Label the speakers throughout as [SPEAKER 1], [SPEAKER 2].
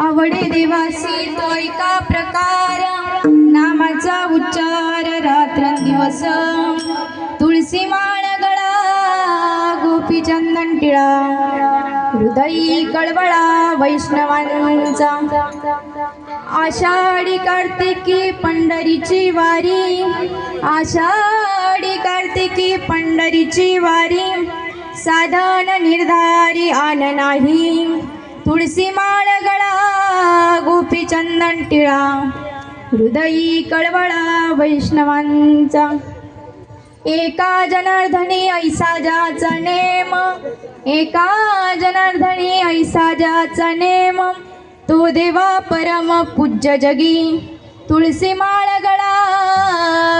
[SPEAKER 1] आवडे देवासी तो एका प्रकार नामाचा उच्चार रात्रंदिवस तुळसी माळ गळा गोपी चंदन टिळा हृदयी कळवळा वैष्णवांचा आषाढी कार्तिकी पंढरीची वारी आषाढी कार्तिकी पंढरीची वारी साधन निर्धारी आन नाही तुळसी माळ गळा गोपी चंदन टिळा हृदयी कळवळा वैष्णवांचा एका जनार्दनी ऐसा ज्याचा नेम एका जनार्दनी ऐसा ज्याचा नेम तो देवा परम पूज्य जगी तुळसी माळ गळा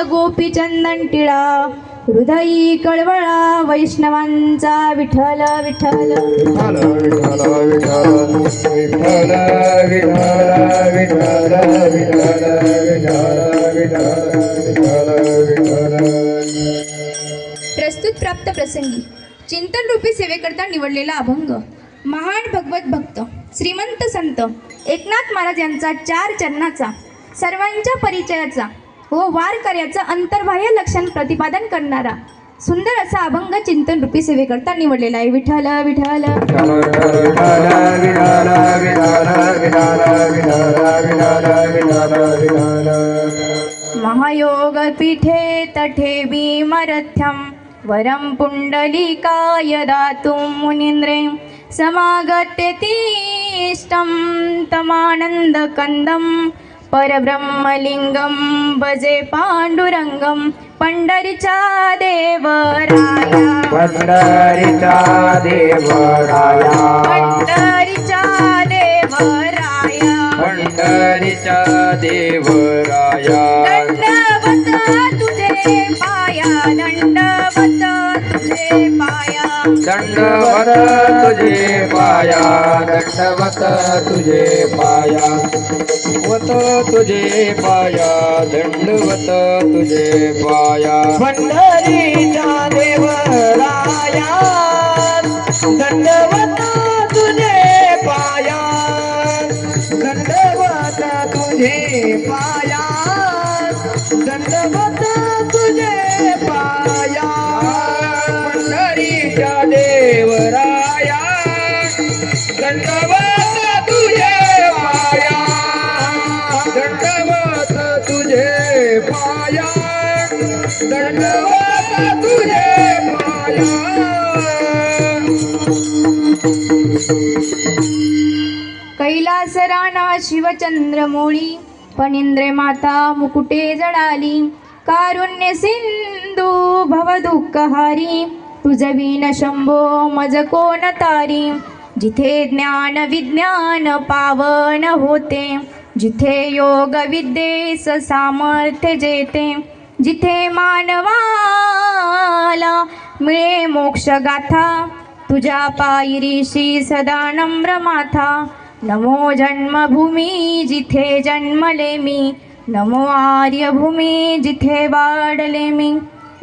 [SPEAKER 1] गोपी चंदन टिळा हृदयी कळवळा वैष्णवांचा विठ्ठल विठ्ठल
[SPEAKER 2] प्रस्तुत प्राप्त प्रसंगी चिंतन रूपी सेवेकरता निवडलेला अभंग महान भगवत भक्त श्रीमंत संत एकनाथ महाराज यांचा 4 चरणाचा सर्वांच्या परिचयाचा व वारकऱ्याचं अंतर्बाह्य लक्षण प्रतिपादन करणारा सुंदर असा अभंग चिंतन रूपी सेवेकरता निवडलेला आहे. विठ्ठल विठ्ठल महायोग पीठे तठे भीमरथ्यं वरं पुंडलिकाय दातुं मुनीन्द्रे समागत्य तिष्ठं तमानन्दकन्दं परब्रह्मलिंगं भजे पांडुरंगं पंढरीचा देवराया
[SPEAKER 3] पंढरीचा देवराया
[SPEAKER 2] पंढरीचा देवराया
[SPEAKER 3] पंढरीचा देवराया
[SPEAKER 2] दंडवत तुझे पाया दंडवत तुझे पाया
[SPEAKER 3] दंडवत तुझे पाया दंडवत तुझे पाया वत तुझे पाया दंडवत तुझे पाया पंढरीचा देवराया दंडवत तुझे पाया दंडवत तुझे पाया दंडवत तुझे पाया पंढरीचा देवराया दंडवत तुझे पाया दंडवत तुझे पाया दंडवत तुझे पाया
[SPEAKER 2] कैलास राणा शिवचंद्रमौळी फणींद्रे माता मुकुटे जडाली कारुण्य सिंधू भवदुःखहारी तुझवीन शंभो मज कोण तारी जिथे ज्ञान विज्ञान पावन होते जिथे योग विद्येस सामर्थ्य जेते जिथे मानवाला मिळे मोक्ष गाथा तुझ्या पायरीशी सदा नम्र माथा नमो जन्मभूमी जिथे जन्मले मी नमो आर्यभूमी जिथे वाढले मी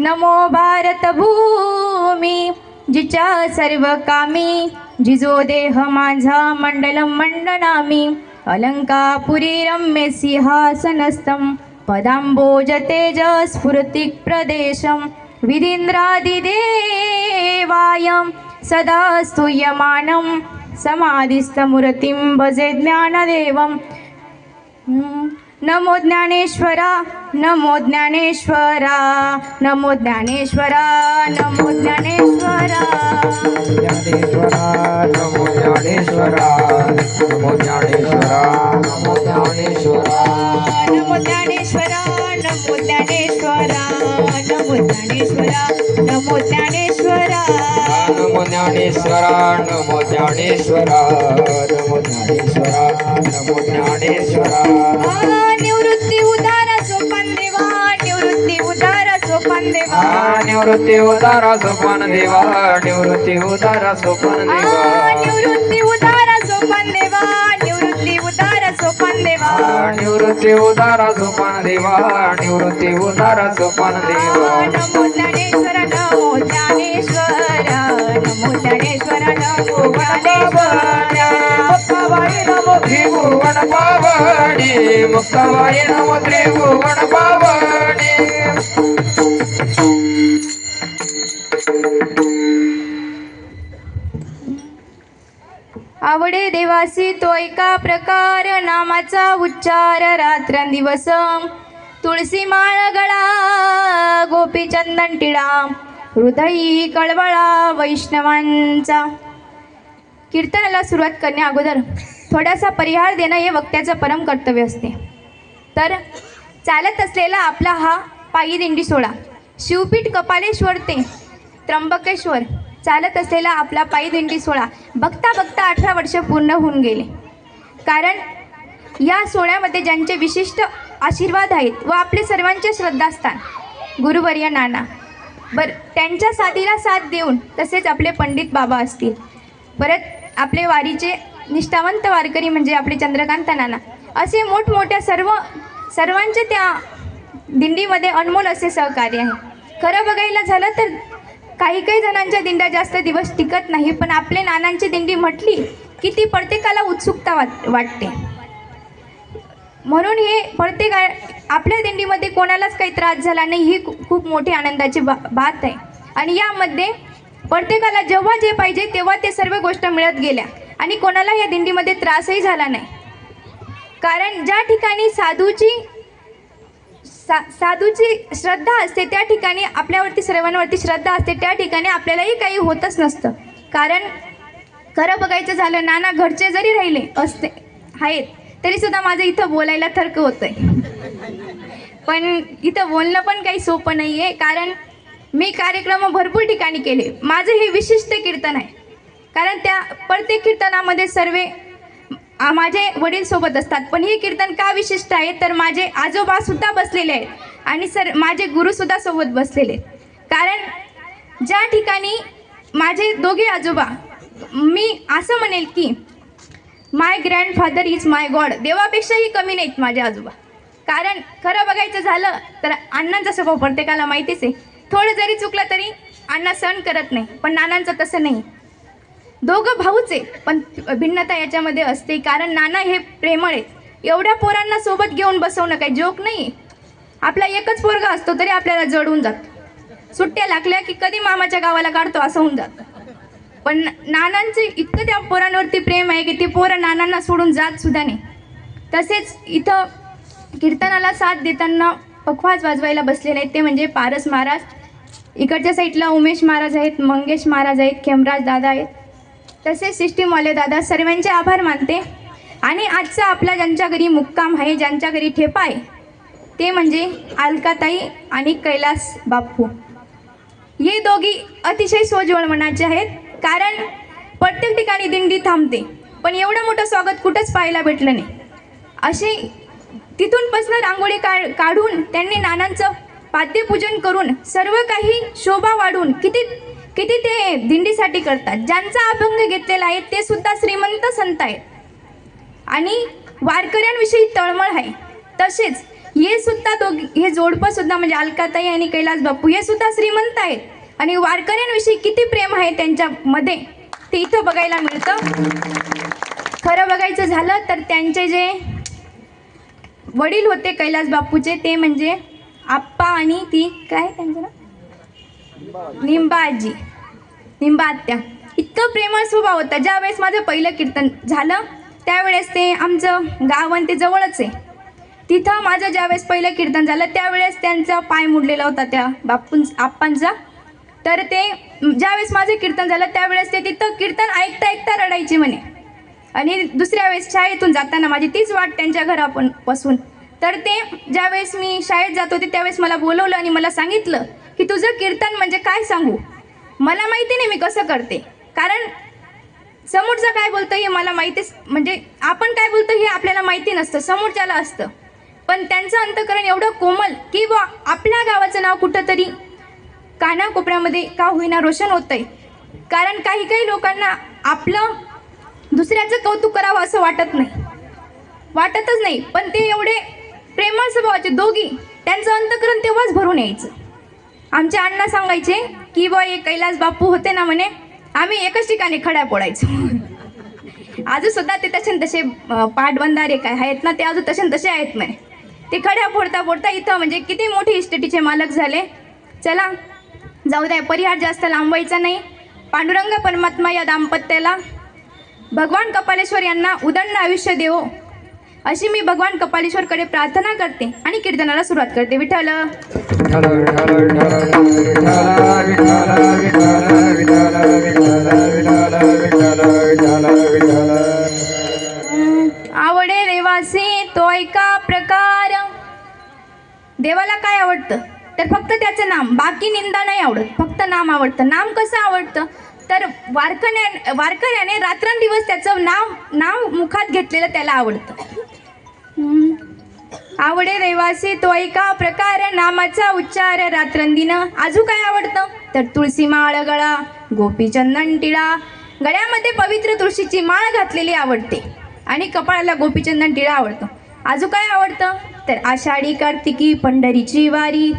[SPEAKER 2] नमो भारत भूमी जिच्या सर्व कामी जिजो देह माझा मंडलम मंडनामी अलंकापुरी रम्य सिंहासनस्थं पदांबोज तेज स्फुर्तिक प्रदेशं विधीन्द्रादिदेवाय सदा स्तूयमानं समाधिस्थमूर्तिं भजे ज्ञानदेवं नमो ज्ञानेश्वरा नमो ज्ञानेश्वरा नमो ज्ञानेश्वरा नमो ज्ञानेश्वरा
[SPEAKER 3] ज्ञानेश्वरा नमो ज्ञानेश्वरा नमो ज्ञानेश्वरा नमो ज्ञानेश्वरा
[SPEAKER 2] नमो ज्ञानेश्वरा नमो ज्ञानेश्वरा नमो ज्ञानेश्वरा नमो ज्ञानेश्वरा
[SPEAKER 3] नमो ज्ञानेश्वरा नमो ज्ञानेश्वरा नमो ज्ञानेश्वरा नमो ज्ञानेश्वरा
[SPEAKER 2] निवृत्ती उदार सोपान देवा निवृत्ती उदार सोपान देवा
[SPEAKER 3] निवृत्ती उदारा सोपान देवा निवृत्ती उदारा सोपान देवा
[SPEAKER 2] निवृत्ती उदार सोपान देवा निवृत्ती उदार सोपान देवा
[SPEAKER 3] निवृत्ती उदारा सोपान देवा निवृत्ती उदारा सोपान देवा
[SPEAKER 2] नमो ज्ञानेश्वर नमो ज्ञानेश्वर नमो
[SPEAKER 1] मोठ्याने स्वरानं
[SPEAKER 3] त्रिभुवन पावनी मुक्ताबाई नम त्रिभुवन पावनी
[SPEAKER 1] आवडे देवासी तो एका प्रकार नामाचा उच्चार रात्रंदिवस तुळसी माळ गळा गोपी चंदन टिळा हृदयी कळवळा वैष्णवांचा. कीर्तनाला सुरुवात करण्या अगोदर थोडासा परिहार देणं हे वक्त्याचं परम कर्तव्य असते. तर चालत असलेला आपला हा पायी दिंडी सोहळा शिवपीठ कपालेश्वर ते त्र्यंबकेश्वर चालत असलेला आपला पायी दिंडी सोहळा बघता बघता 18 वर्ष पूर्ण होऊन गेले. कारण या सोहळ्यामध्ये ज्यांचे विशिष्ट आशीर्वाद आहेत व आपले सर्वांचे श्रद्धास्थान गुरुवर्य नाना त्यांच्या साथीला साथ देऊन तसेच आपले पंडित बाबा असतील, परत आपले वारीचे निष्ठावंत वारकरी म्हणजे आपले चंद्रकांत नाना, असे मोठमोठ्या सर्वांचे त्या दिंडीमध्ये अनमोल असे सहकार्य आहे. खरं बघायला झालं तर काही जणांच्या दिंड्या जास्त दिवस टिकत नाही, पण आपले नानांची दिंडी म्हटली की ती प्रत्येकाला उत्सुकता वाटते. म्हणून हे आपल्या दिंडीमध्ये कोणालाच काही त्रास झाला नाही ही खूप मोठी आनंदाची बात आहे. आणि यामध्ये प्रत्येकाला जेव्हा जे पाहिजे तेव्हा ते सर्व गोष्ट मिळत गेल्या आणि कोणाला या दिंडीमध्ये त्रासही झाला नाही. कारण ज्या ठिकाणी साधूची श्रद्धा असते त्या ठिकाणी आपल्यावरती सर्वांवरती श्रद्धा असते त्या ठिकाणी आपल्यालाही काही होतच नसतं. कारण खरं बघायचं झालं नाना घरचे जरी राहिले आहेत तरीसुद्धा माझं इथं बोलायला थरक होतं आहे. पण इथं बोलणं पण काही सोपं नाही आहे. कारण मी कार्यक्रम भरपूर ठिकाणी केले. माझं हे विशिष्ट कीर्तन आहे. कारण त्या प्रत्येक कीर्तनामध्ये सर्व माझे वडील सोबत असतात. पण हे कीर्तन का विशिष्ट आहे तर माझे आजोबासुद्धा बसलेले आहेत आणि माझे गुरुसुद्धा सोबत बसलेले आहेत. कारण ज्या ठिकाणी माझे दोघे आजोबा, मी असं म्हणेल की माय ग्रँडफादर इज माय गॉड, देवापेक्षाही कमी नाहीत माझे आजोबा. कारण खरं बघायचं झालं तर अण्णांचा स्वभाव प्रत्येकाला माहितीच आहे. थोडं जरी चुकलं तरी अण्णा सहन करत नाही, पण नानांचं तसं नाही. दोघं भाऊच आहे पण भिन्नता याच्यामध्ये असते. कारण नाना हे प्रेमळ आहेत. एवढ्या पोरांना सोबत घेऊन बसवणं काही जोक नाही. आपला एकच पोरगा असतो तरी आपल्याला जडून जातं. सुट्ट्या लागल्या की कधी मामाच्या गावाला काढतो असं होऊन जातं. पण नानांचे इतकं त्या पोरांवरती प्रेम आहे की ते पोरं नानांना सोडून जात सुद्धा नाही. तसेच इथं कीर्तनाला साथ देताना पखवाज वाजवायला बसलेले आहेत ते म्हणजे पारस महाराज. इकडच्या साईडला उमेश महाराज आहेत, मंगेश महाराज आहेत, खेमराज दादा आहेत, तसेच सिस्टीमवाले दादा. सर्वांचे आभार मानते. आणि आजचा आपला ज्यांच्या घरी मुक्काम आहे, ज्यांच्या घरी ठेपा आहे ते म्हणजे अलकाताई आणि कैलास बाप्पू. हे दोघी अतिशय सोज्वळ मनाचे आहेत. कारण प्रत्येक ठिकाणी दिंडी थांबते पण एवढं मोठं स्वागत कुठंच पाहायला भेटलं नाही. असे तिथूनपासून रांगोळी काढून त्यांनी नानांचं पाद्यपूजन करून सर्व काही शोभा वाढून किती ते दिंडीसाठी करतात. ज्यांचा अभंग घेतलेला आहे ते सुद्धा श्रीमंत संत आहेत आणि वारकऱ्यांविषयी तळमळ आहे. तसेच हे जोडपं सुद्धा म्हणजे अलकाताई आणि कैलास बाप्पू हे सुद्धा श्रीमंत आहेत आणि वारकऱ्यांविषयी किती प्रेम आहे त्यांच्यामध्ये ते इथं बघायला मिळतं. खरं बघायचं झालं तर त्यांचे जे वडील होते कैलास बाप्पूचे ते म्हणजे आप्पा आणि ती काय त्यांचं नाव निंबा आत्या. इतकं प्रेमळ स्वभाव होता. ज्यावेळेस माझं पहिलं कीर्तन झालं त्यावेळेस ते आमचं गाव आणि ते जवळच आहे. तिथं माझं ज्यावेळेस पहिलं कीर्तन झालं त्यावेळेस त्यांचा पाय मुडलेला होता त्या आप्पांचा. तर ते ज्यावेळेस माझं कीर्तन झालं त्यावेळेस ते तिथं कीर्तन ऐकता रडायचे म्हणे. आणि दुसऱ्या वेळेस शाळेतून जाताना माझी तीच वाट त्यांच्या घरापासून. तर ते ज्यावेळेस मी शाळेत जात होते त्यावेळेस मला बोलवलं आणि मला सांगितलं की तुझं कीर्तन म्हणजे काय सांगू. मला माहिती नाही मी कसं करते. कारण समोरचं काय बोलतं हे मला माहितीच, म्हणजे आपण काय बोलतो हे आपल्याला माहिती नसतं, समोरच्याला असतं. पण त्यांचं अंतःकरण एवढं कोमल की आपल्या गावाचं नाव कुठंतरी कानाकोपऱ्यामध्ये का होईना रोशन होतं आहे. कारण काही लोकांना आपलं दुसऱ्याचं कौतुक करावं असं वाटतच नाही. पण ते एवढे प्रेमळ स्वभावाचे दोघी, त्यांचं अंतःकरण तेव्हाच भरून यायचं. आमचे अण्णा सांगायचे की हे कैलास बाप्पू होते ना म्हणे, आम्ही एकच ठिकाणी खड्या पोळायचो. अजून सुद्धा ते तसे न तसे पाटबंधारे काय आहेत ना, ते अजून तसे न तसे आहेत म्हणे. ते खड्या फोडता फोडता इथं म्हणजे किती मोठी इस्टेटीचे मालक झाले. चला जाऊ द्या, परिहार जास्त लांबवायचा नाही. पांडुरंग परमात्मा या दाम्पत्याला भगवान कपालेश्वर यांना उदंड आयुष्य देवो अशी मी भगवान कपालेश्वरकडे प्रार्थना करते आणि कीर्तनाला सुरुवात करते. विठ्ठल
[SPEAKER 3] विठ्ठल विठ्ठल विठ्ठल विठ्ठल.
[SPEAKER 1] आवडे देवासी तो ऐका प्रकार. देवाला काय आवडतं तर फक्त त्याचं नाम, बाकी निंदा नाही आवडत, फक्त नाम आवडतं. नाम कसं आवडतं तर वारकऱ्याने रात्रंदिवस त्याचं नाव मुखात घेतलेलं त्याला आवडतं. आवडे देवासी तो ऐका प्रकार नामाचा उच्चार रात्रंदिन. आजू काय आवडतं तर तुळशी माळ गळा, गोपीचंदन टिळा. गळ्यामध्ये पवित्र तुळशीची माळ घातलेली आवडते आणि कपाळाला गोपीचंदन टिळा आवडतो. आजू काय आवडतं तर आषाढी कार्तिकी पंढरीची वारी.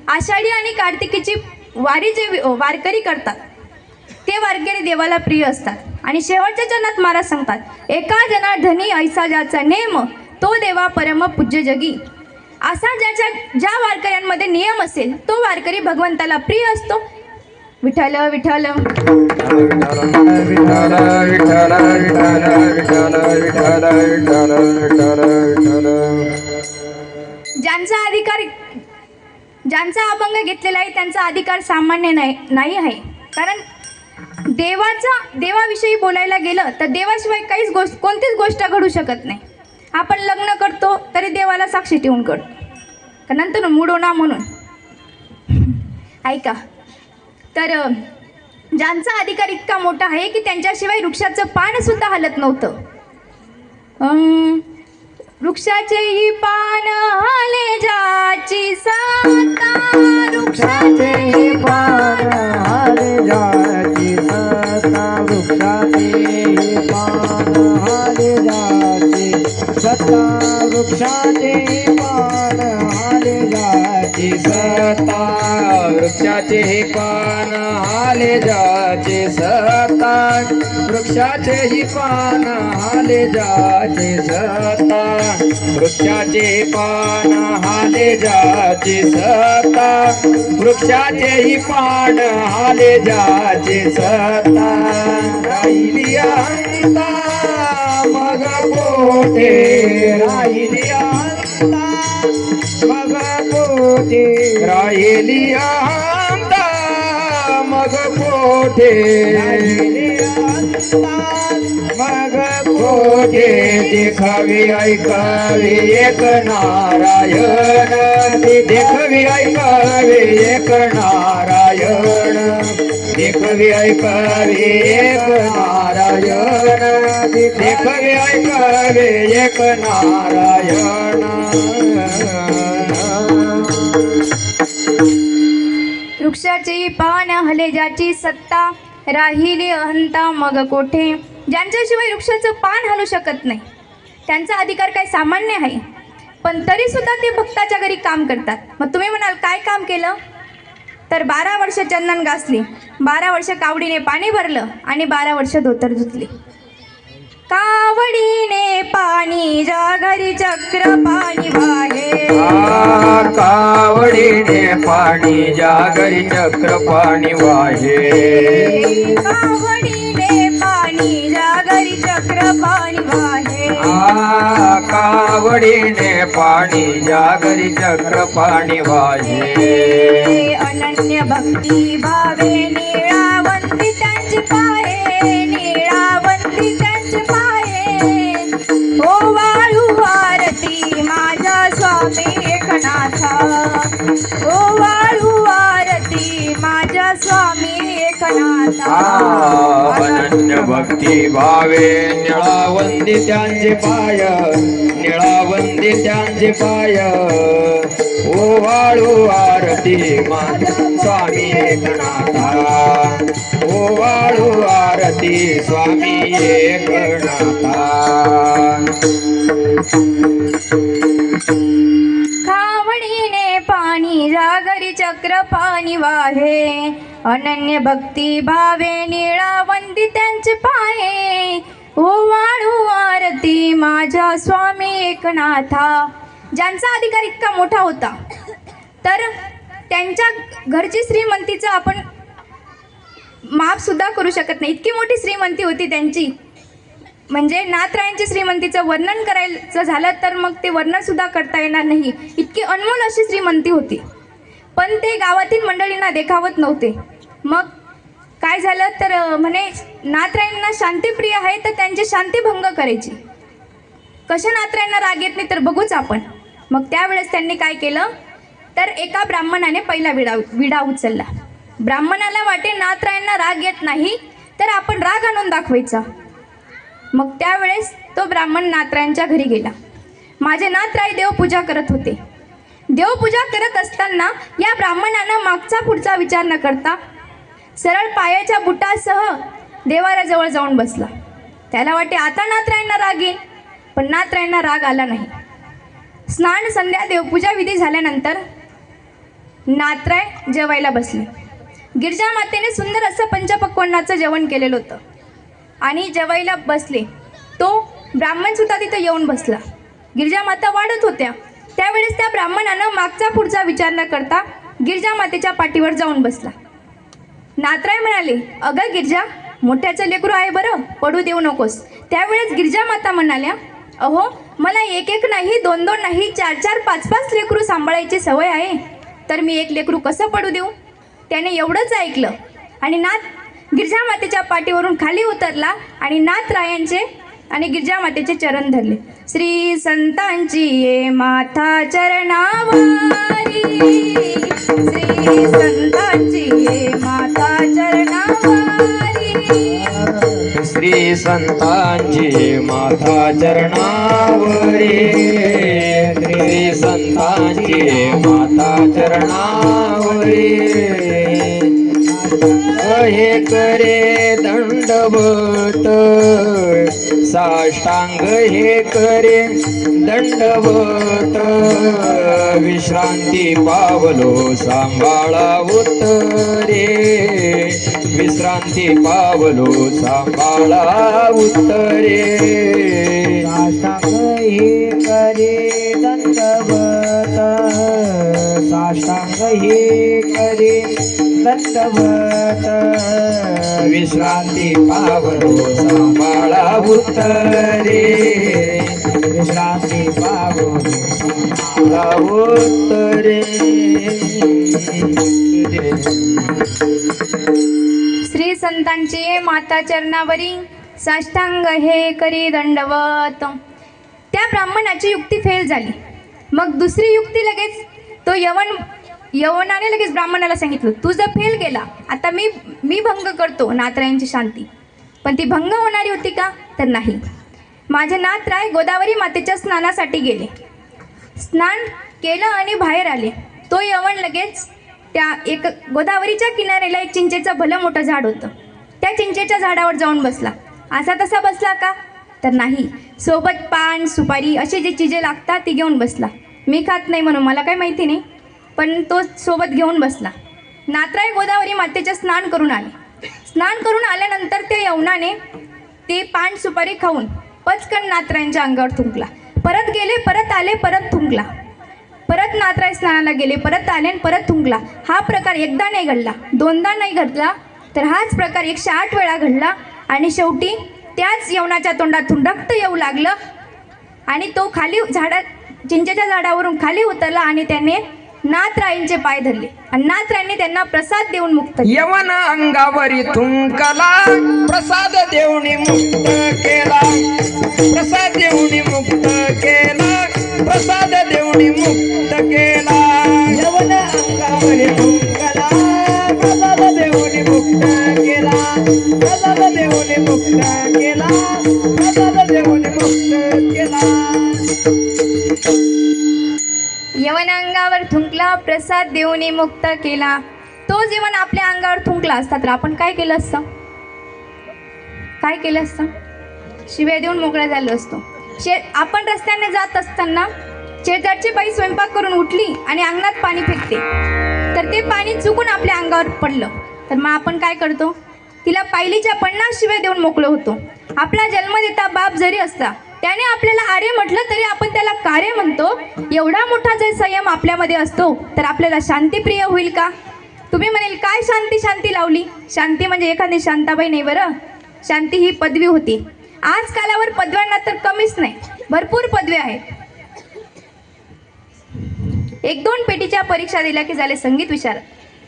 [SPEAKER 1] आषाढी आणि कार्तिकीची वारी जे वारकरी करतात ते वारकरी देवाला प्रिय असतात. आणि शेवटच्या चरणात महाराज सांगतात, एका जनार्दनी ऐसा ज्याचा नेम तो देवा परम पूज्य जगी. असा ज्या वारकऱ्यांमध्ये नियम असेल तो वारकरी भगवंताला प्रिय असतो. विठ्ठल विठ्ठल ज्यांचा अभंग घेतलेला आहे त्यांचा अधिकार सामान्य नाही आहे. कारण देवाविषयी बोलायला गेलं तर देवाशिवाय कोणतीच गोष्ट घडू शकत नाही. आपण लग्न करतो तरी देवाला साक्षी ठेवून करतो, नंतर मुडो ना म्हणून. ऐका, तर ज्यांचा अधिकार इतका मोठा आहे की त्यांच्याशिवाय वृक्षाचं पान सुद्धा हलत नव्हतं. वृक्षाचेही पान हले जाची सत्ता.
[SPEAKER 3] वृक्षाचेही पान हले जाची सत्ता. वृक्षाचेही पान हले जाची सत्ता. वृक्षाचेही पान हले जाची सत्ता. वृक्षाचेही पान हले जाची सत्ता. वृक्षाचेही पान हले जाची सत्ता. वृक्षाचे पान हाले जाचे सत्ता. वृक्षाचेही पान हाले जाचे सत्ता. राहिली अंता मग कोठे. राहिली अंता मग कोठे. राहिली अंता मग कोठे. मग कोठे. देखावी ऐकावे एक नारायण. देखावी ऐकावे एक नारायण. देखावी ऐकावे एक नारायण. देखावी ऐकावे एक नारायण.
[SPEAKER 1] वृक्षाची पान हले ज्याची सत्ता. राहिली अहंता मग कोठे. ज्यांच्याशिवाय वृक्षाचं पान हलू शकत नाही त्यांचा अधिकार काय सामान्य आहे, पण तरी सुद्धा ते भक्ताच्या घरी काम करतात. मग तुम्ही म्हणाल काय काम केलं तर 12 वर्ष चंदन घासली, 12 वर्ष कावडीने पाणी भरलं आणि 12 वर्ष धोतर धुतली. कावडीने पाणी जा घरी चक्र पाणी वाहे.
[SPEAKER 3] कावडीने पाणी जा घरी चक्र पाणी वाहे.
[SPEAKER 1] कावडीने पाणी जा घरी चक्र पाणी वाहे.
[SPEAKER 3] कावडीने पाणी जा घरी चक्र पाणी वाहे.
[SPEAKER 1] अनन्य भक्ती भावे निळावंती त्यांचे पाये. निळावंती त्यांचे पाये. ओ वाळू आरती माझ्या स्वामी एकनाथा. ओ वाळू आरती माझ्या स्वामी एकनाथा.
[SPEAKER 3] अनन्य भक्ती भावे निळावंती त्यांचे पाय. निळावंती त्यांचे पाय. ओ वाळू आरती माझ्या स्वामी एकनाथा. ओ वाळू आरती स्वामी एकनाथा.
[SPEAKER 1] कावडीने पाणी जा घरी चक्र पाणी निवाहे, अनन्य भक्ती भावे निळा वंदी त्यांचे पाये, ओवाळू आरती माझ्या स्वामी एकनाथा. ज्यांचा अधिकार इतका मोठा होता तर त्यांच्या घरची श्रीमंतीचं आपण माफ सुद्धा करू शकत नाही, इतकी मोठी श्रीमंती होती त्यांची. म्हणजे नाथरायांची श्रीमंतीचं वर्णन करायचं झालं तर मग ते वर्णन सुद्धा करता येणार नाही, इतकी अनमोल अशी श्रीमंती होती. पण ते गावातील मंडळींना देखावत नव्हते. मग काय झालं तर म्हणे नाथरायांना शांतीप्रिय आहे तर त्यांची शांतीभंग करायची. कशा नाथरायांना राग येत नाही तर बघूच आपण. मग त्यावेळेस त्यांनी काय केलं तर एका ब्राह्मणाने पहिला विडा उचलला. ब्राह्मणाला वाटे नाथरायांना राग येत नाही तर आपण राग आणून दाखवायचा. मग त्यावेळेस तो ब्राह्मण नाथरायांच्या घरी गेला. माझे नाथराय देवपूजा करत होते. देवपूजा करत असताना या ब्राह्मणानं मागचा पुढचा विचार न करता सरळ पायाच्या बुटासह देवाऱ्याजवळ जाऊन बसला. त्याला वाटे आता नाथरायांना राग येईल, पण नाथरायांना राग आला नाही. स्नान संध्या देवपूजा विधी झाल्यानंतर नाथराय जेवायला बसले. गिरजा मातेने सुंदर असं पंचपक्वान्नाचं जेवण केलेलं होतं आणि जेवायला बसले. तो ब्राह्मण सुद्धा तिथं येऊन बसला. गिरजा माता वाढत होत्या. त्यावेळेस त्या ब्राह्मणानं मागचा पुढचा विचार न करता गिरजा मातेच्या पाठीवर जाऊन बसला. नाथराय म्हणाले, अगं गिरजा, मोठ्याचं लेकरू आहे बरं, पडू देऊ नकोस. त्यावेळेस गिरजा माता म्हणाल्या, अहो मला एक एक नाही, दोन दोन नाही, चार चार पाच पाच लेकरू सांभाळायची सवय आहे, तर मी एक लेकरू कसं पडू देऊ. त्याने एवढंच ऐकलं आणि गिरजा मातेच्या पाठीवरून खाली उतरला आणि नाथरायांचे आणि गिरजा मातेचे चरण धरले. श्री संतांची ये माथा चरणावारी, श्री संतांची ये माता चरणावारी,
[SPEAKER 3] श्री संतांची माता चरणावरी, श्री संतांची माता चरणावरी. हे करे दंडवत साष्टांग, हे करे दंडवत, विश्रांती पावलो सांभाळा उत्तरे, विश्रांती पावलो सांभाळा उत्तरे.
[SPEAKER 4] साष्टांग हे करे दंडवत, साष्टांग हे करे दंडवत,
[SPEAKER 3] विश्रांती पावलो सांभाळा उत्तरे,
[SPEAKER 4] विश्रांती पावलो
[SPEAKER 3] सांभाळा उत्तरे.
[SPEAKER 1] श्री संतांची माता चरणावरी, साष्टांग हे करी दंडवत. त्या ब्राह्मणाची युक्ती फेल झाली. मग दुसरी युक्ती लगेच तो यवनाने लगेच ब्राह्मणाला सांगितलं, तू जर फेल गेला आता मी भंग करतो नाथरायांची शांती. पण ती भंग होणारी होती का तर नाही. माझे नाथराय गोदावरी मातेच्या स्नानासाठी गेले. स्नान केलं आणि बाहेर आले. तो यवन लगेच त्या एक गोदावरीच्या किनाऱ्याला एक चिंचेचं भलं मोठं झाड होतं. त्या चिंचेच्या झाडावर जाऊन बसला. असा तसा बसला का तर नाही, सोबत पान सुपारी अशी जी चिजे लागतात ती घेऊन बसला. मी खात नाही म्हणून मला काही माहिती नाही, पण तो सोबत घेऊन बसला. नाथराय गोदावरी मातेचे स्नान करून आले. स्नान करून आल्यानंतर त्या यवनाने ते पान सुपारी खाऊन पचकन नाथरायांच्या अंगावर थुंकला. परत गेले, परत आले, परत थुंकला. परत नाथराय स्नानाला गेले, परत आले आणि परत थुंकला. हा प्रकार एकदा नाही घडला, दोनदा नाही घडला, तर हाच प्रकार 108 वेळा घडला. आणि शेवटी त्याच यवनाच्या तोंडातून रक्त येऊ लागलं आणि तो खाली चिंचेच्या झाडावरून खाली उतरला आणि त्याने नाथरायांचे पाय धरले आणि नाथरायांनी त्यांना प्रसाद देऊन मुक्त केले.
[SPEAKER 3] यवन अंगावरी थुंकला, प्रसाद देऊनी मुक्त केला, प्रसाद देऊनी मुक्त केला, प्रसाद देऊनी मुक्त केला.
[SPEAKER 4] यवन अंगावरी थुंकला, प्रसाद देऊनी मुक्त केला, प्रसाद देऊनी मुक्त केला, प्रसाद देऊनी मुक्त केला.
[SPEAKER 1] यवन अंगावर थुंकला, प्रसाद देऊन मुक्त केला. तो जीवन आपल्या अंगावर थुंकला असता तर आपण काय केलं असतं? काय केलं असतं? शिव्या देऊन मोकळा झालो असतो. आपण रस्त्याने जात असताना शेजारची बाई स्वयंपाक करून उठली आणि अंगणात पाणी फेकते, तर तर ते पाणी चुकून आपल्या अंगावर पडलं तर मग आपण काय करतो? तिला पायलीच्या 50 शिव्या देऊन मोकळं होतो. आपला जन्मदेता बाप जरी असता त्याने आपल्याला आर्य म्हटलं तरी आपण त्याला कार्य म्हणतो. एवढा मोठा जर संयम आपल्यामध्ये असतो तर आपल्याला शांतीप्रिय होईल का? तुम्ही म्हणेल काय शांती शांती लावली? शांती म्हणजे एखादी शांताबाई नाही बरं. शांती ही पदवी होती. आजकालावर पदव्यांना तर कमीच नाही, भरपूर पदवी आहेत. 1-2 पेटीच्या परीक्षा दिल्या की झाले संगीत विशारद,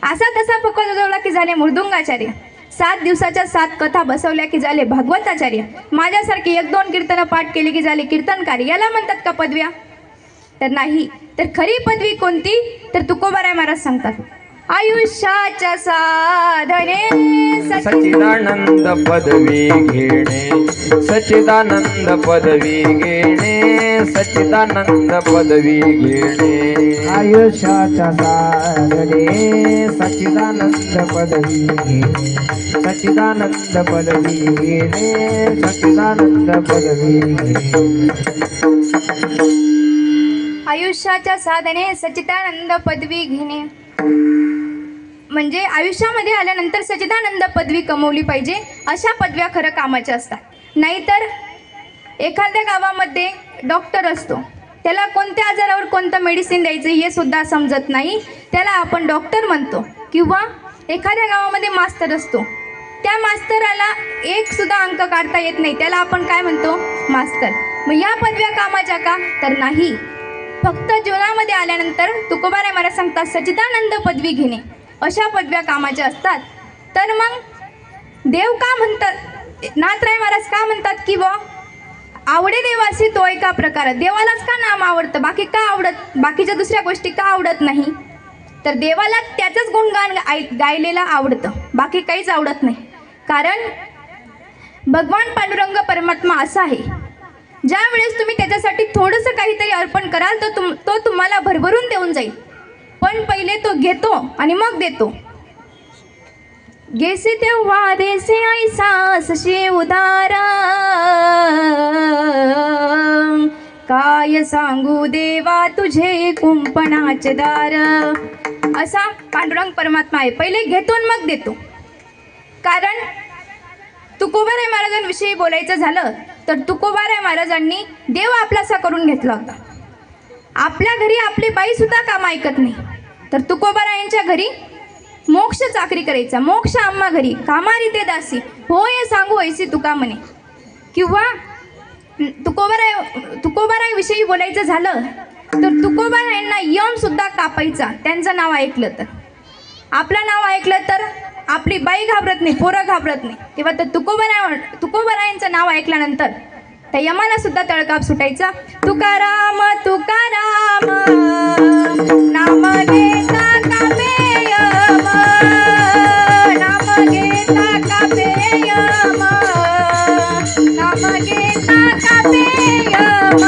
[SPEAKER 1] असा तसा फकत वाजवला की झाले मृदुंगाचार्य, 7 दिवसाच्या 7 कथा बसवल्या की झाले भागवताचार्य, माझ्यासारखी 1-2 कीर्तनं पाठ केली की झाले कीर्तनकारी. याला म्हणतात का पदव्या? तर नाही. तर खरी पदवी कोणती? तर तुकोबाराय महाराज सांगतात, आयुष्याच्या साधने
[SPEAKER 3] सच्चिदानंद पदवी घेणे, सच्चिदानंद पदवी घेणे, सच्चिदानंद पदवी घेणे.
[SPEAKER 4] आयुष्याच्या साधने सच्चिदानंद पदवी घेणे, सच्चिदानंद पदवी घेणे, सच्चिदानंद पदवी घेणे.
[SPEAKER 1] आयुष्याच्या साधने सच्चिदानंद पदवी घेणे म्हणजे आयुष्यामध्ये आल्यानंतर सच्चिदानंद पदवी कमवली पाहिजे. अशा पदव्या खरं कामाच्या असतात. नाहीतर एखाद्या गावामध्ये डॉक्टर असतो, त्याला कोणत्या आजारावर कोणतं मेडिसिन द्यायचं हे सुद्धा समजत नाही, त्याला आपण डॉक्टर म्हणतो. किंवा एखाद्या गावामध्ये मास्तर असतो, त्या मास्तराला एक सुद्धा अंक काढता येत नाही, त्याला आपण काय म्हणतो? मास्तर. मग या पदव्या कामाच्या का? तर नाही. फक्त जीवनामध्ये आल्यानंतर तुकोबाराय महाराज सांगतात सच्चिदानंद पदवी घेणे, अशा पदव्या कामाच्या असतात. तर मग देव का म्हणतात? नाथराय महाराज का म्हणतात की व आवडे देवासी तो एका प्रकार. देवालाच का नाम आवडतं, बाकी का आवडत, बाकीच्या दुसऱ्या गोष्टी का आवडत नाही? तर देवाला त्याचंच गुणगान गायलेलं आवडतं, बाकी काहीच आवडत नाही. कारण भगवान पांडुरंग परमात्मा असा आहे, ज्या वेळेस तुम्ही त्याच्यासाठी थोडंसं काहीतरी अर्पण कराल तर तो तुम्हाला भरभरून देऊन जाईल. पण पहिले तो घेतो आणि मग देतो. गेसे तेव्हा देसे ऐसा सशे उदारा, काय सांगू देवा तुझे कुंपणाचे दार. असा पांडुरंग परमात्मा आहे, पहिले घेतो आणि मग देतो. कारण तुकोबाराय महाराजांविषयी बोलायचं झालं तर तुकोबाराय महाराजांनी देव आपलासा करून घेतला होता. आपल्या घरी आपली बाई सुद्धा काम ऐकत नाही, तर तुकोबारायांच्या घरी मोक्ष चाकरी करायचा. मोक्ष आम्हा घरी कामारी ते दासी, होय सांगू ऐसी तुका म्हणे. किंवा तुकोबाराय विषयी बोलायचं झालं तर तुकोबारायांना यम सुद्धा कापायचा त्यांचं नाव ऐकलं तर. आपलं नाव ऐकलं तर आपली बाई घाबरत नाही, पोरं घाबरत नाही. तेव्हा तर तुकोबारायांचं नाव ऐकल्यानंतर त्या यमाला सुद्धा तळकाप सुटायचा. तुकाराम तुकाराम नाम घेता कापे यम, नाम घेता कापे यम, नाम घेता कापे यम.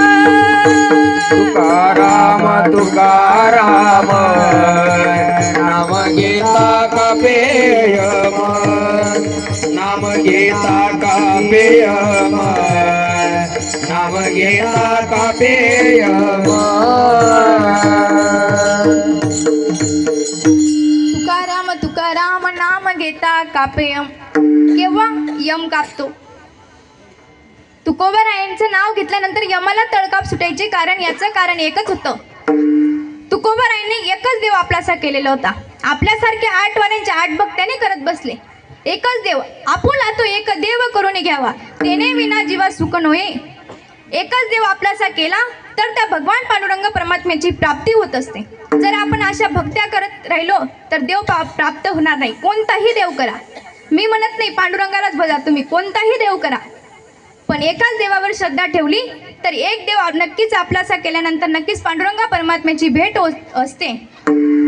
[SPEAKER 3] तुकाराम तुकाराम नाम घेता का पेयम, नाम घेता का पेयम, नाम घेता का पेयम.
[SPEAKER 1] तुकाराम तुकाराम नाम घेता कापेयम. केव्हा यम कापतो? तुकोबारायांचं नाव घेतल्यानंतर यमाला तळकाप सुटायचे. कारण याचं कारण एकच होतं, तुकोबारायांनी एकच देव आपलासा केलेला होता. आपल्यासारखे 8 वाऱ्यांच्या 8 भक्त्याने करत बसले. एकच देव आपुला तो एक देव करून घ्यावा, तेने विना जीवा सुख नोये. एकच देव आपलासा केला तर त्या भगवान पांडुरंग परमात्म्याची प्राप्ती होत असते. जर आपण अशा भक्त्या करत राहिलो तर देव प्राप्त होणार नाही. कोणताही देव करा, मी म्हणत नाही पांडुरंगालाच भजा, तुम्ही कोणताही देव करा, पण एकाच देवावर श्रद्धा ठेवली तर एक देव नक्कीच आपलासा केल्यानंतर नक्कीच पांडुरंगा परमात्म्याची भेट असते.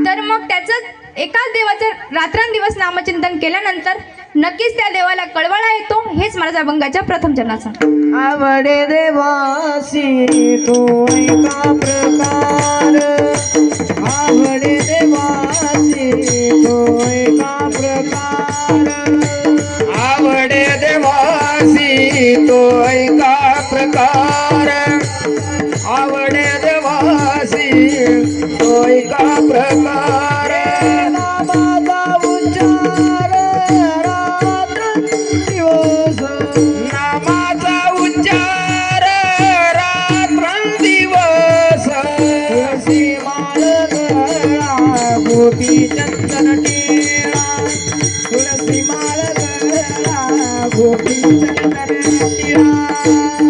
[SPEAKER 1] तर मग त्याचं एकाच देवाचं रात्रंदिवस नामचिंतन केल्यानंतर नक्कीच त्या देवाला कळवळा येतो. हेच माझ्या अभंगाच्या प्रथम चरणाचं.
[SPEAKER 4] आवडे देवासी तो एका प्रकार, आवडे देवासी तो एका प्रकार,
[SPEAKER 3] आवडे देवासी तो एका प्रकार, आवडे देवासी तो एका प्रकार,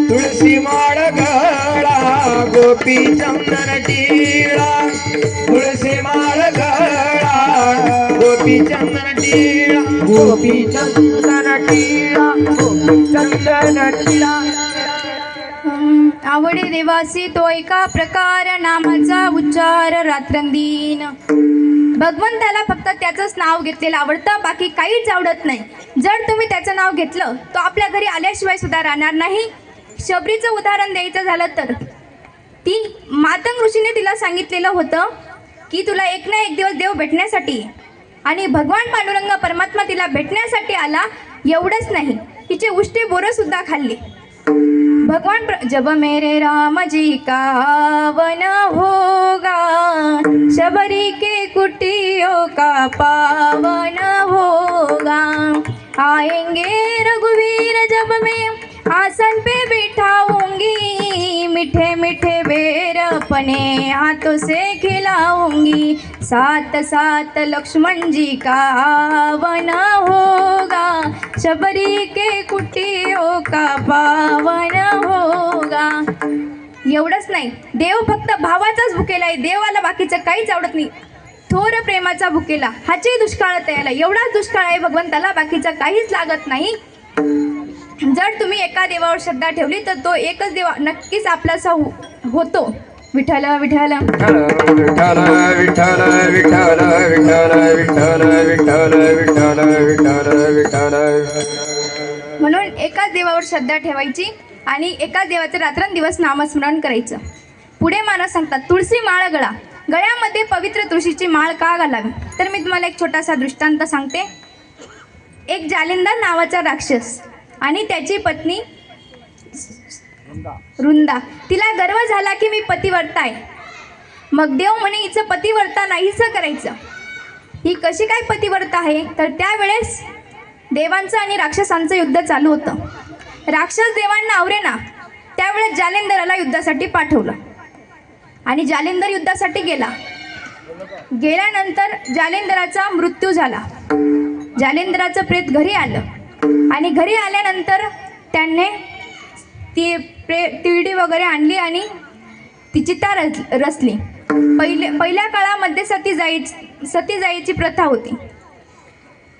[SPEAKER 4] तुळशी माळ गळा गोपी चंदन टिळा तुळशी माळ गळा गोपी चंदन टिळा गोपी चंदन टिळा गोपी चंदन टिळा
[SPEAKER 1] आवडे देवासी तो एका प्रकार नामाचा उच्चार रात्रंदिन. भगवंताला फक्त त्याचंच नाव घेतलेलं आवडतं, बाकी काहीच आवडत नाही. जर तुम्ही त्याचं नाव घेतलं तो आपल्या घरी आल्याशिवाय सुद्धा राहणार नाही. शबरीचं उदाहरण द्यायचं झालं तर ती मातंग ऋषीने तिला सांगितलेलं होतं की तुला एक ना एक दिवस देव भेटण्यासाठी ये. आणि भगवान पांडुरंग परमात्मा तिला भेटण्यासाठी आला. एवढंच नाही, तिचे उष्टी बोरं सुद्धा खाल्ली. जब मेरे राम जी का वन होगा शबरी के कुटियों का पावन होगा. आएंगे रघुवीर जब मैं आसन पे बिठाऊंगी मीठे मीठे बेर अपने हाथों से खिलाऊंगी. साथ साथ लक्ष्मण जी का वन होगा शबरी के कुटियों का पावन होगा. एवढंच नाही, देव फक्त भावाचाच भुकेला आहे. देवाला बाकीचं काहीच आवडत नाही. थोर प्रेमाचा भुकेला हाची दुष्काळ तयाला. एवढाच दुष्काळ आहे भगवंताला, बाकीचं काहीच लागत नाही. जर तुम्ही एका देवावर श्रद्धा ठेवली तर तो एकच देव नक्कीच आपलासा होतो. विठ्ठल विठ्ठल
[SPEAKER 3] विठ्ठल विठ्ठल विठ्ठल विठ्ठल विठ्ठल विठ्ठल विठ्ठल विठ्ठल विठ्ठल.
[SPEAKER 1] म्हणून एकाच देवावर श्रद्धा ठेवायची आणि एकाच देवाचं रात्रंदिवस नामस्मरण करायचं. पुढे महाराज सांगतात तुळशी माळ गळा. गळ्यामध्ये पवित्र तुळशीची माळ का घालावी? तर मी तुम्हाला एक छोटासा दृष्टांत सांगते. एक जालिंदर नावाचा राक्षस आणि त्याची पत्नी रुंदा. तिला गर्व झाला की मी पतिव्रता आहे. मग देव म्हणे हिचं पतिव्रता नाहीसं करायचं. ही कशी काय पतिव्रता आहे? तर त्यावेळेस देवांचं आणि राक्षसांचं युद्ध चालू होतं. राक्षस देवांना आवरेना. त्यावेळेस जालिंदराला युद्धासाठी पाठवलं आणि जालिंदर युद्धासाठी गेल्यानंतर जालिंदराचा मृत्यू झाला. जालिंदराचं प्रेत घरी आलं आणि घरी आल्यानंतर त्यांनी ती तिरडी वगैरे आणली आणि ती चिता रचली. पहिल्या काळामध्ये सती जायची प्रथा होती.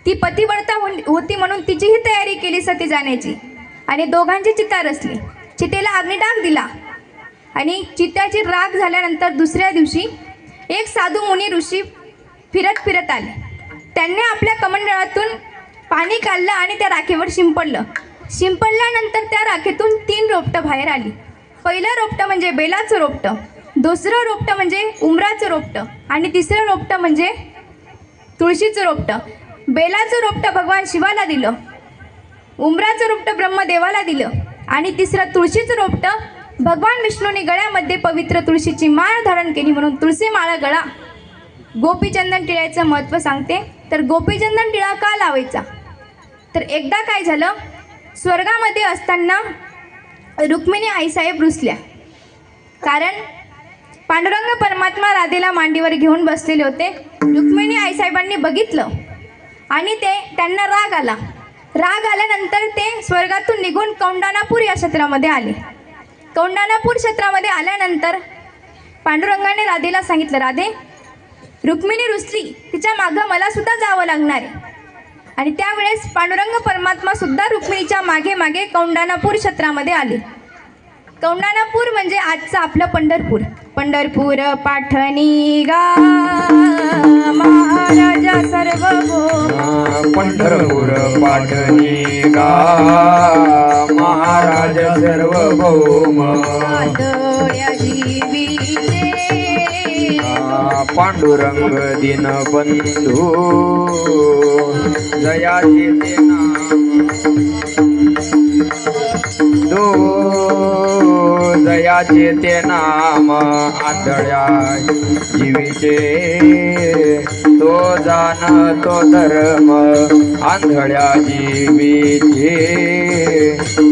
[SPEAKER 1] ती पतिव्रता होती म्हणून तिचीही तयारी केली सती जाण्याची आणि दोघांची चिता रचली. चितेला अग्निडाग दिला आणि चित्याची राख झाल्यानंतर दुसऱ्या दिवशी एक साधू मुनी ऋषी फिरत आले. त्यांनी आपल्या कमंडळातून पाणी काढलं आणि त्या राखेवर शिंपडल्यानंतर त्या राखेतून 3 रोपटं बाहेर आली. पहिलं रोपटं म्हणजे बेलाचं रोपटं, दुसरं रोपटं म्हणजे उमराचं रोपटं आणि तिसरं रोपटं म्हणजे तुळशीचं रोपटं. बेलाचं रोपटं भगवान शिवाला दिलं, उमराचं रोपटं ब्रह्मदेवाला दिलं आणि तिसरं तुळशीचं रोपटं भगवान विष्णूने गळ्यामध्ये पवित्र तुळशीची माळ धारण केली. म्हणून तुळशी माळा गळा. गोपीचंदन टिळ्याचं महत्त्व सांगते. तर गोपीचंदन टिळा का लावायचा? तर एकदा काय झालं, स्वर्गामध्ये असताना रुक्मिणी आईसाहेब रुसल्या. कारण पांडुरंग परमात्मा राधेला मांडीवर घेऊन बसलेले होते. रुक्मिणी आईसाहेबांनी बघितलं आणि त्यांना राग आला. राग आल्यानंतर ते स्वर्गातून निघून कौंडानापूर या क्षेत्रामध्ये आले. कौंडानापूर क्षेत्रामध्ये आल्यानंतर पांडुरंगाने राधेला सांगितलं, राधे रुक्मिणी रुसली, तिच्या मागं मला सुद्धा जावं लागणार आहे. आणि त्यावेळेस पांडुरंग परमात्मा सुद्धा रुक्मिणीच्या मागे मागे कौंडानापूर क्षेत्रामध्ये आले. कौंडानापूर म्हणजे आजचं आपलं पंढरपूर. पंढरपूर पाठणी गा महाराजा सार्वभौम.
[SPEAKER 3] पंढरपूर पाठणी गा महाराज सार्वभौम. पांडुरंग दीनबंधू जयाचे ते नाम जयाचे ते नाम आंधळ्या जीवीचे तो जाण तो धर्म. आंधळ्या जीवीचे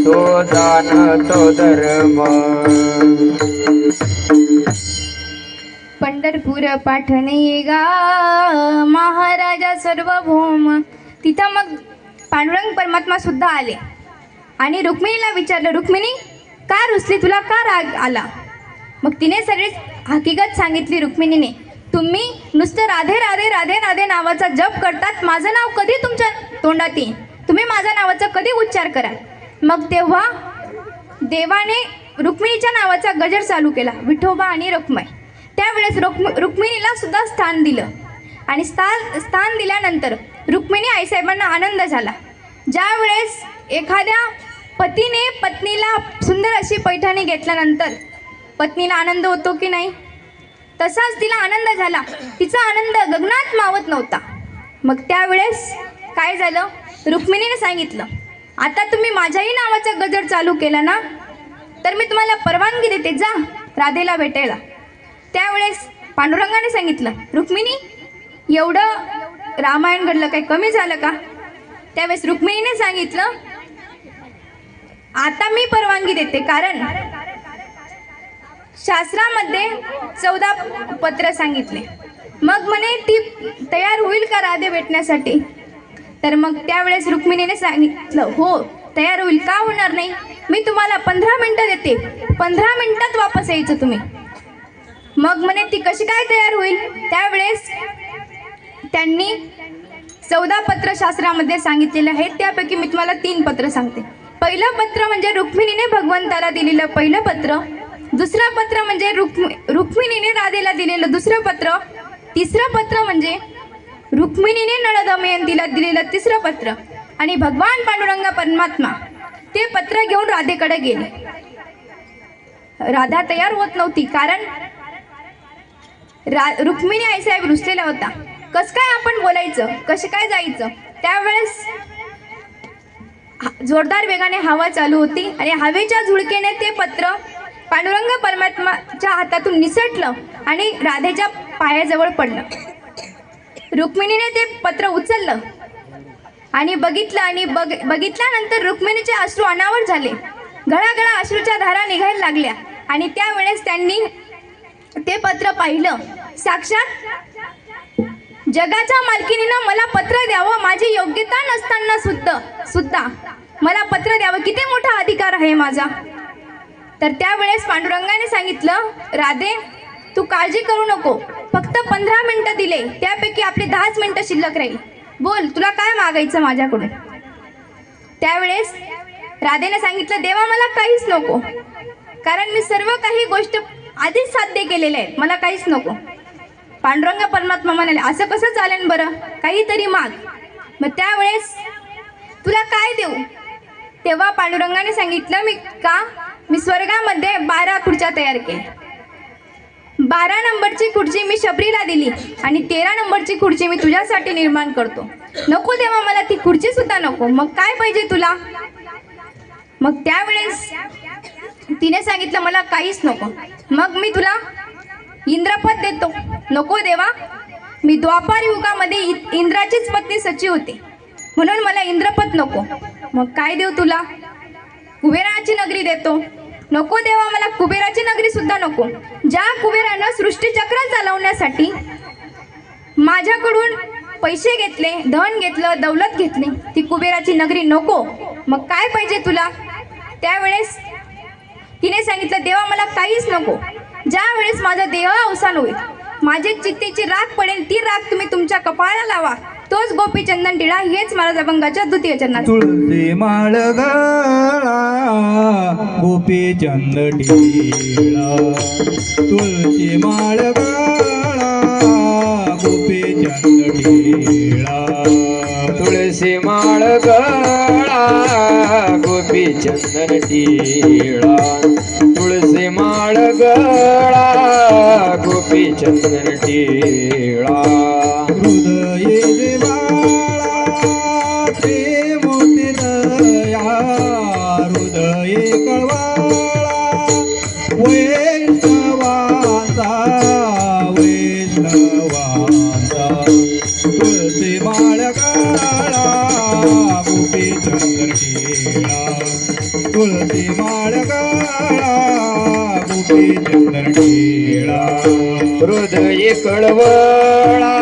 [SPEAKER 3] तो जाण तो धर्म.
[SPEAKER 1] पंढरपूर पाठणे गा महाराजा सार्वभौम. तिथं मग पांडुरंग परमात्मा सुद्धा आले आणि रुक्मिणीला विचारलं, रुक्मिणी का रुसली, तुला का राग आला? मग तिने सगळी हकीकत सांगितली रुक्मिणीने. तुम्ही नुसतं राधे राधे राधे राधे नावाचा जप करतात, माझं नाव कधी तुमच्या तोंडात येईल, तुम्ही माझ्या नावाचा कधी उच्चार कराल? मग तेव्हा देवाने रुक्मिणीच्या नावाचा गजर चालू केला, विठोबा आणि रुक्माई. त्यावेळेस रुक्मिणीला सुद्धा स्थान दिलं आणि स्थान दिल्यानंतर रुक्मिणी आईसाहेबांना आनंद झाला. ज्या वेळेस एखाद्या पतीने पत्नीला सुंदर अशी पैठणी घेतल्यानंतर पत्नीला आनंद होतो की नाही, तसाच तिला आनंद झाला. तिचा आनंद गगनात मावत नव्हता. मग त्यावेळेस काय झालं, रुक्मिणीने सांगितलं, आता तुम्ही माझ्याही नावाचा गजर चालू केला ना, तर मी तुम्हाला परवानगी देते, जा राधेला भेटायला. त्यावेळेस पांडुरंगाने सांगितलं, रुक्मिणी एवढं रामायण घडलं, काही कमी झालं का? त्यावेळेस रुक्मिणीने सांगितलं, आता मी परवानगी देते, कारण शास्त्रामध्ये 14 पत्र सांगितले. मग म्हणे ती तयार होईल का राधे भेटण्यासाठी? तर मग त्यावेळेस रुक्मिणीने सांगितलं, हो तयार होईल, का होणार नाही, मी तुम्हाला 15 मिनिटं देते, 15 मिनिटात वापस यायचं तुम्ही. मग म्हणे ती कशी काय तयार होईल? त्यावेळेस त्यांनी 14 पत्र शास्त्रामध्ये सांगितलेले आहेत. त्यापैकी मी तुम्हाला 3 पत्र सांगते. पहिलं पत्र म्हणजे रुक्मिणीने भगवंताला दिलेलं पहिलं पत्र. दुसरं पत्र म्हणजे रुक्मिणीने राधेला दिलेलं दुसरं पत्र. तिसरं पत्र म्हणजे रुक्मिणीने नळ दमयंतीला दिलेलं तिसरं पत्र. आणि भगवान पांडुरंग परमात्मा ते पत्र घेऊन राधेकडे गेले. राधा तयार होत नव्हती, कारण रुक्मिणी आईसाहेब रुसलेला होता. कसं काय आपण बोलायचं, कसं काय जायचं? त्यावेळेस जोरदार वेगाने हवा चालू होती आणि हवेच्या झुळकेने ते पत्र पांडुरंग परमात्माच्या हातातून निसटलं आणि राधेच्या पायाजवळ पडलं. रुक्मिणीने ते पत्र उचललं आणि बघितलं आणि बघितल्यानंतर रुक्मिणीचे अश्रू अनावर झाले. घळाघळा अश्रूच्या धारा निघायला लागल्या आणि त्यावेळेस त्यांनी ते पत्र पाहिलं. साक्षात जगाच्या मालकिनीनं मला पत्र द्यावं, माझी योग्यता नसताना सुद्धा मला पत्र द्यावं, किती मोठा अधिकार आहे माझा. तर त्यावेळेस पांडुरंगाने सांगितलं, राधे तू काळजी करू नको, फक्त 15 मिनिटं दिले, त्यापैकी आपले 10 मिनिटं शिल्लक राहील, बोल तुला काय मागायचं माझ्याकडून. त्यावेळेस राधेने सांगितलं, देवा मला काहीच नको, कारण मी सर्व काही गोष्ट आधीच साध्य केलेले आहेत, मला काहीच नको. पांडुरंग परमात्मा म्हणाले, असं कसं चालेल बरं, काहीतरी माग. मग त्यावेळेस तुला काय देऊ? तेव्हा पांडुरंगाने सांगितलं, मी स्वर्गामध्ये 12 खुर्च्या तयार केल्या. 12 नंबरची खुर्ची मी शबरीला दिली आणि 13 नंबरची खुर्ची मी तुझ्यासाठी निर्माण करतो. नको देवा मला ती खुर्ची सुद्धा नको, मग काय पाहिजे तुला? मग त्यावेळेस तिने सांगितलं, मला काहीच नको, मग मी तुला इंद्रपद देतो. नको देवा, मी द्वापार युगामध्ये इंद्राचीच पत्नी सची होते, म्हणून मला इंद्रपद नको. मग काय देऊ तुला? कुबेराची नगरी देतो. नको देवा, मला कुबेराची नगरी सुद्धा नको. ज्या कुबेरानं सृष्टीचक्र चालवण्यासाठी माझ्याकडून पैसे घेतले, धन घेतलं, दौलत घेतली, ती कुबेराची नगरी नको. मग काय पाहिजे तुला? त्यावेळेस तिने सांगितलं, देवा मला काहीच नको. ज्या वेळेस माझा देह अवसान होईल, माझे चित्तेची राख पडेल, ती राख तुम्ही तुमच्या कपाळाला लावा, तोच गोपीचंदन टिळा. हेच महाराज अभंगाच्या द्वितीय चरणात.
[SPEAKER 4] तुळशी माळ गळा गोपीचंद टिळा, तुळशी माळ गळा गोपीचंद टिळा,
[SPEAKER 3] तुळशी माळ गळा गोपीचंदन टिळा, तुळशी माळ गळा गोपीचंदन टिळा.
[SPEAKER 4] हृदये बाळा प्रेम दया, हृदये कळवाळा वैष्णवांचा, वैष्णवांचा. तुळशी माळ गळा गोपीचंद टिळा, तुळशी माळ गळा गोपीचंद टिळा.
[SPEAKER 3] हृदय कळवळा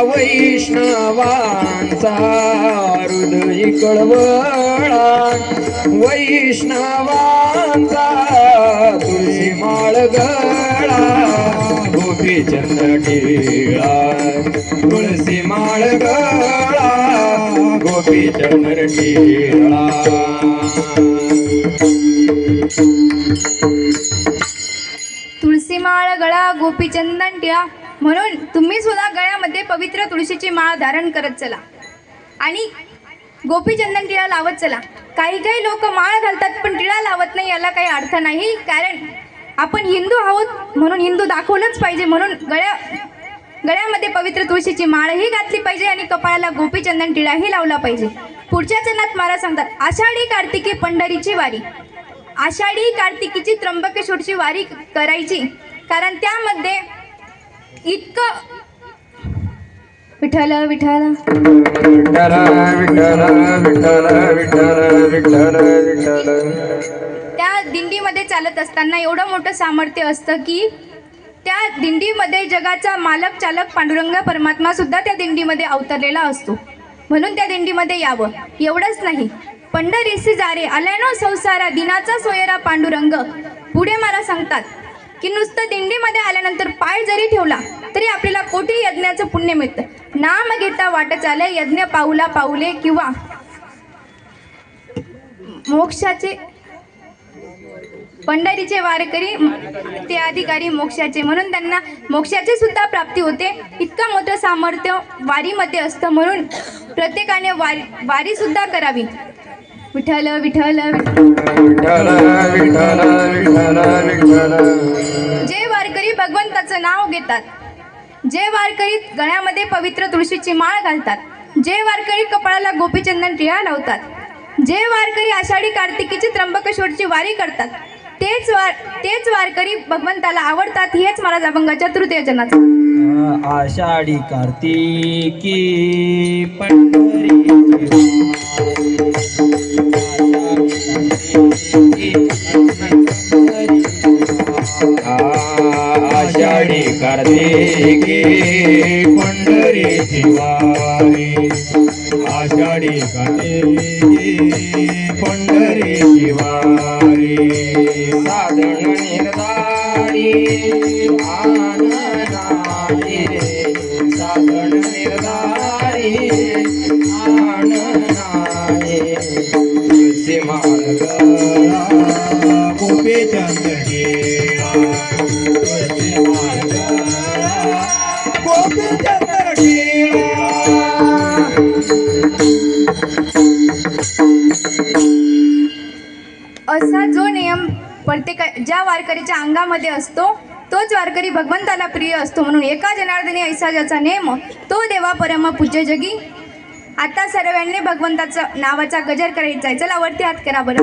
[SPEAKER 3] वैष्णवांचा हृदय कळवळा वैष्णवांचा तुळशी माळ गळा गोपीचंद्र टिळा तुळसी माळ गळा गोपीचंद्र टिळा
[SPEAKER 1] तुळशी माळ गळा गोपीचंदन टिळा. म्हणून तुम्ही सुद्धा गळ्यामध्ये पवित्र तुळशीची माळ धारण करत चला आणि गोपीचंदन टिळा लावत चला. काही काही लोक माळ घालतात पण टिळा लावत नाही, याला काही अर्थ नाही. कारण आपण हिंदू आहोत म्हणून हिंदू दाखवलंच पाहिजे, म्हणून गळ्यामध्ये पवित्र तुळशीची माळही घातली पाहिजे आणि कपाळाला गोपीचंदन टिळाही लावला पाहिजे. पुढच्या चरणात महाराज सांगतात, आषाढी कार्तिकी पंढरीची वारी. आषाढी कार्तिकीची त्र्यंबकेश्वरची वारी करायची, कारण त्यामध्ये इतकं विठ्ठल विठ्ठल
[SPEAKER 3] विठ्ठल विठ्ठल विठ्ठल विठ्ठल विठ्ठल विठ्ठल.
[SPEAKER 1] त्या दिंडीमध्ये चालत असताना एवढं मोठं सामर्थ्य असतं की त्या दिंडीमध्ये जगाचा मालक चालक पांडुरंग परमात्मा सुद्धा त्या दिंडीमध्ये अवतरलेला असतो. म्हणून त्या दिंडीमध्ये यावं. एवढंच नाही, पंढरीसी जारे आल्यानो संसारा दिनाचा सोयरा पांडुरंग. पुढे मला सांगतात की नुसतं दिंडीमध्ये आल्यानंतर पाय जरी ठेवला तरी आपल्याला कोटी यज्ञाचं पुण्य मिळतं. नाम घेता वाट चाले यज्ञ पाऊला पाऊले किंवा मोक्षाचे पंढरीचे वारकरी ते अधिकारी मोक्षाचे, म्हणून त्यांना मोक्षाची सुद्धा प्राप्ती होते. इतकं मोठं सामर्थ्य वारीमध्ये असतं, म्हणून प्रत्येकाने वारी सुद्धा करावी. विठ्ठल विठ्ठल
[SPEAKER 3] विठ्ठल विठ्ठल विठ्ठल विठ्ठल.
[SPEAKER 1] जे वारकरी भगवंताचं नाव घेतात, जे वारकरी गळ्यामध्ये पवित्र तुळशीची माळ घालतात, जे वारकरी कपाळाला गोपीचंदन टिळा लावतात, जे वारकरी आषाढी कार्तिकीची त्र्यंबकेश्वरची वारी करतात, तेच वारकरी भगवंताला आवडतात. हेच मला अभंगाच्या तृतीय चरणाचं.
[SPEAKER 4] आषाढी कार्तिकी पंढरी
[SPEAKER 3] आषाढी कार्तिकी
[SPEAKER 4] पंढरीची वारी आषाढी कार्तिकी पंढरीची वारी
[SPEAKER 3] साधन निर्धारी आननारी साधन निर्धारी आननारी तुळशी माळ
[SPEAKER 4] गळा गोपीचंद्र टिळा तुळसी माळ गळा गोपीचंद्र टिळा.
[SPEAKER 1] असा जो नियम ज्या वारकरीच्या अंगामध्ये असतो तोच वारकरी भगवंताला प्रिय असतो. म्हणून एका जनार्दनी ऐसा ज्याचा नेम तो देवा परम पूज्य जगी. आता सर्वांनी भगवंताचा नावाचा गजर करायचा आहे. चला वरती हात करा बरं.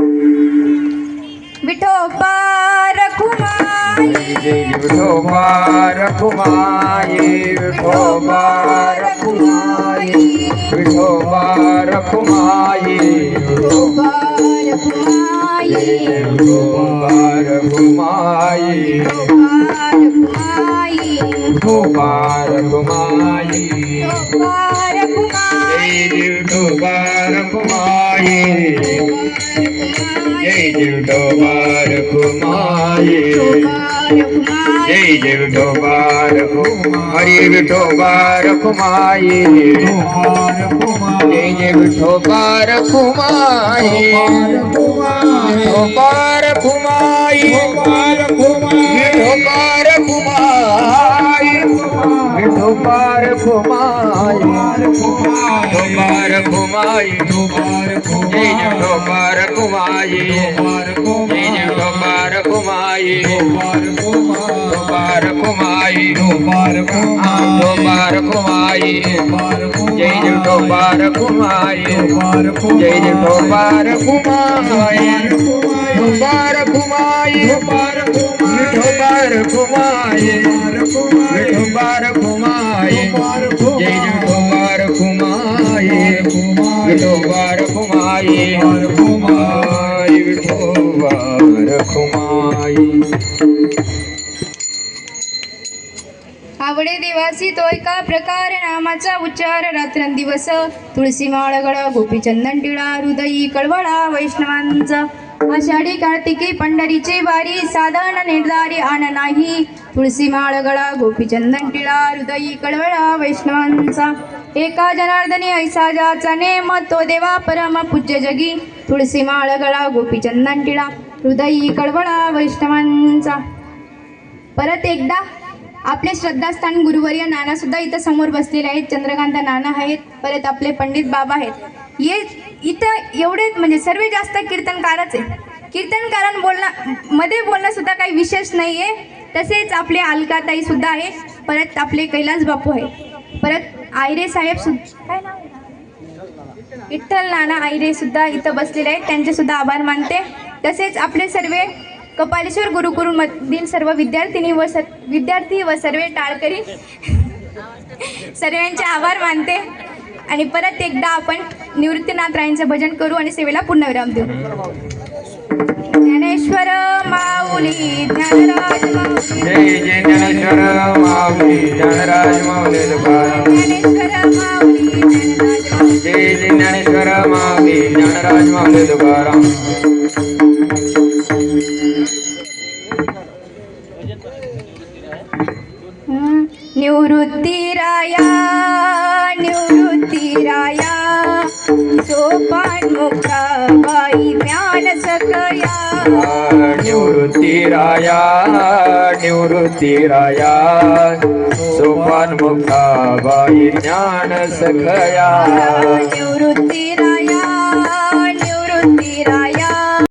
[SPEAKER 1] विठोबा रखुमाई
[SPEAKER 3] विठोबा रखुमाई विठोबा रखुमाई विठोबा रखुमाई
[SPEAKER 1] विठोबा रखुमाई
[SPEAKER 3] विठोबा रखुमाई विठोबा रखुमाई विठोबा रखुमाई जय विठोबा रखुमाई जय विठोबा रखुमाई विठोबा रखुमाई जय विठोबा रखुमाई विठोबा रखुमाई विठोबा रखुमाई विठोबा रखुमाई विठोबा रखुमाई जय विठोबा रखुमाई जय विठोबा रखुमाई विठोबा रखुमाई विठोबा रखुमाई जय विठोबा रखुमाई जय विठोबा रखुमाई विठोबा रखुमाई विठोबा रखुमाई विठोबा रखुमाई जय विठोबा रखुमाई विठोबा रखुमाई विठोबा रखुमाई.
[SPEAKER 2] आवडे देवासी तो एका प्रकार नामाचा उच्चार रात्रंदिवस तुळशी माळ गळा गोपीचंदन टिळा हृदयी कळवळा वैष्णवांचा आषाढी कार्तिकी पंढरीची वारी साधन निर्धारी आण नाही तुळशी माळ गळा गोपीचंदन टिळा हृदयी कळवळा वैष्णवांचा एका जनार्दनी ऐसा ज्याचा नेम तो देवा परम पूज्य जगी तुळशी माळ गळा गोपीचंदन टिळा हृदयी कळवळा वैष्णवांचा. परत एकदा आपले श्रद्धास्थान गुरुवर्य नाना सुद्धा इथं समोर बसलेले आहेत. चंद्रकांत नाना आहेत, परत आपले पंडित बाबा आहेत. ये इथं एवढे म्हणजे सर्व जास्त कीर्तनकारच आहे. मध्ये बोलणं सुद्धा काही विशेष नाही आहे. तसेच आपले अलकाताई सुद्धा आहे, परत आपले कैलास बापू आहे, परत आयरे साहेब सुद्धा काय नाव आहे? विठ्ठल नाना आयरे सुद्धा इथं बसलेले आहेत. त्यांचे सुद्धा आभार मानते. तसेच आपले सर्व कपालेश्वर गुरुकुलमधील सर्व विद्यार्थी व सर्व टाळकरी सर्वांचे आभार मानते. आणि परत एकदा आपण निवृत्तीनाथ रायांचं भजन करू आणि सेवेला पूर्णविराम देऊ. ज्ञानेश्वर माऊली ज्ञानराज माऊली
[SPEAKER 3] जय जय ज्ञानेश्वर माऊली ज्ञानराज माऊली तुकाराम.
[SPEAKER 2] ज्ञानेश्वर माऊली ज्ञानराज माऊली
[SPEAKER 3] जय जय ज्ञानेश्वर माऊली ज्ञानराज माऊली तुकाराम.
[SPEAKER 2] निवृत्ती राया सोपान मुक्ताबाई ज्ञान सकया
[SPEAKER 3] निवृत्ती राया सोपान मुक्ताबाई ज्ञान सखया.
[SPEAKER 2] निवृत्ती राया